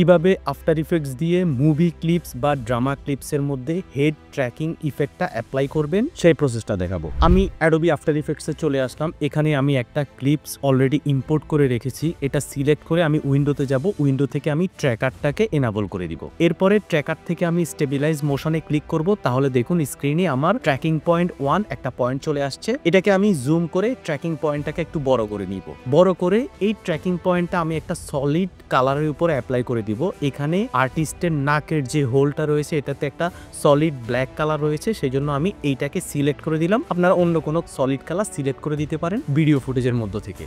কিভাবে after effects দিয়ে movie clips বা ড্রামা ক্লিপসের মধ্যে হেড ট্র্যাকিং ইফেক্টটা অ্যাপ্লাই করবেন সেই প্রসেসটা দেখাবো। আমি অ্যাডোবি আফটার ইফেক্টসে চলে আসলাম। এখানে আমি একটা ক্লিপস অলরেডি ইম্পোর্ট করে রেখেছি। এটা সিলেক্ট করে আমি উইন্ডোতে যাব। উইন্ডো থেকে আমি ট্র্যাকারটাকে এনাবল করে দিব। এরপরে ট্র্যাকার থেকে আমি স্টেবিলাইজ মোশনে ক্লিক করব। তাহলে দেখুন স্ক্রিনে আমার ট্র্যাকিং পয়েন্ট 1 একটা পয়েন্ট চলে আসছে। এটাকে আমি জুম করে ট্র্যাকিং পয়েন্টটাকে একটু বড় করে নিব। বড় করে এই ট্র্যাকিং পয়েন্টটা আমি একটা সলিড কালারের উপরে অ্যাপ্লাই করে দিব। এখানে আর্টিস্টের নাকের যে হোলটা রয়েছে এটাতে একটা সলিড ব্ল্যাক কালার রয়েছে, সেই জন্য আমি এইটাকে সিলেক্ট করে দিলাম। আপনারা অন্য কোনো সলিড কালার সিলেক্ট করে দিতে পারেন ভিডিও ফুটেজের মধ্য থেকে।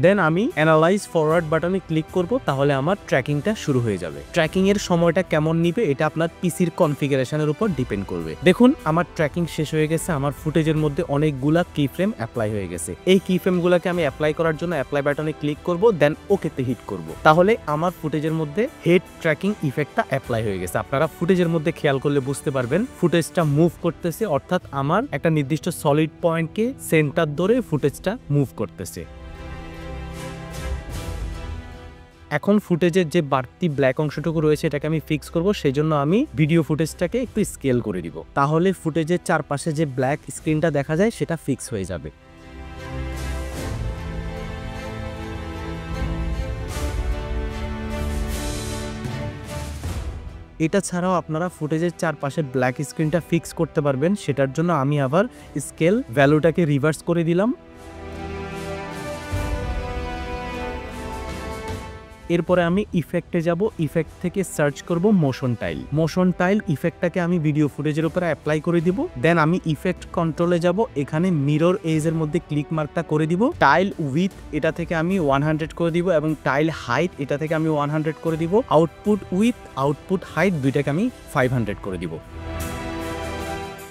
দেন আমি অ্যানালাইজ ফরওয়ার্ড বাটনে ক্লিক করব। তাহলে আমার ট্র্যাকিংটা শুরু হয়ে যাবে। ট্র্যাকিং এর সময়টা কেমন নিবে এটা আপনার পিসির কনফিগারেশনের উপর ডিপেন্ড করবে। দেখুন আমার ট্র্যাকিং শেষ হয়ে গেছে। আমার ফুটেজের মধ্যে অনেকগুলা কি ফ্রেম অ্যাপ্লাই হয়ে গেছে। এই কি ফ্রেমগুলোকে আমি অ্যাপ্লাই করার জন্য অ্যাপ্লাই বাটনে ক্লিক করব, দেন ওকেতে হিট করব। তাহলে আমার ফুটেজের মধ্যে হেড ট্র্যাকিং ইফেক্টটা অ্যাপ্লাই হয়ে গেছে। আপনারা ফুটেজের মধ্যে খেয়াল করলে বুঝতে পারবেন ফুটেজটা মুভ করতেছে, অর্থাৎ আমার একটা নির্দিষ্ট সলিড পয়েন্টকে সেন্টার ধরে ফুটেজটা মুভ করতেছে। এখন ফুটেজের যে বাড়তি ব্ল্যাক অংশটুকু রয়েছে এটাকে আমি ফিক্স করব। সেই জন্য আমি ভিডিও ফুটেজটাকে একটু স্কেল করে দিব। তাহলে ফুটেজের চারপাশে যে ব্ল্যাক স্ক্রিনটা দেখা যায় সেটা ফিক্স হয়ে যাবে। এটা ছাড়াও আপনারা ফুটেজের চারপাশে ব্ল্যাক স্ক্রিনটা ফিক্স করতে পারবেন। সেটার জন্য আমি আবার স্কেল ভ্যালুটাকে রিভার্স করে দিলাম। এরপরে আমি ইফেক্টে যাব। ইফেক্ট থেকে সার্চ করব মোশন টাইল। মোশন টাইল ইফেক্টটাকে আমি ভিডিও ফুটেজের উপরে অ্যাপ্লাই করে দিব। দেন আমি ইফেক্ট কন্ট্রোলে যাব। এখানে মিরর এজের মধ্যে ক্লিক মার্কটা করে দিব। টাইল উইথ এটা থেকে আমি 100 করে দিব এবং টাইল হাইট এটা থেকে আমি 100 করে দিব। আউটপুট উইথ আউটপুট হাইট দুইটাকে আমি 500 করে দিব।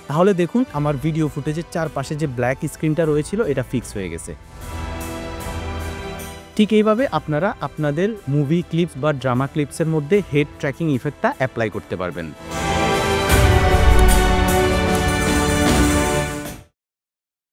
তাহলে দেখুন আমার ভিডিও ফুটেজের চারপাশে যে ব্ল্যাক স্ক্রিনটা রয়েছিল এটা ফিক্স হয়ে গেছে। ঠিক এইভাবে আপনারা আপনাদের মুভি ক্লিপস বা ড্রামা ক্লিপসের মধ্যে হেড ট্র্যাকিং ইফেক্টটা অ্যাপ্লাই করতে পারবেন।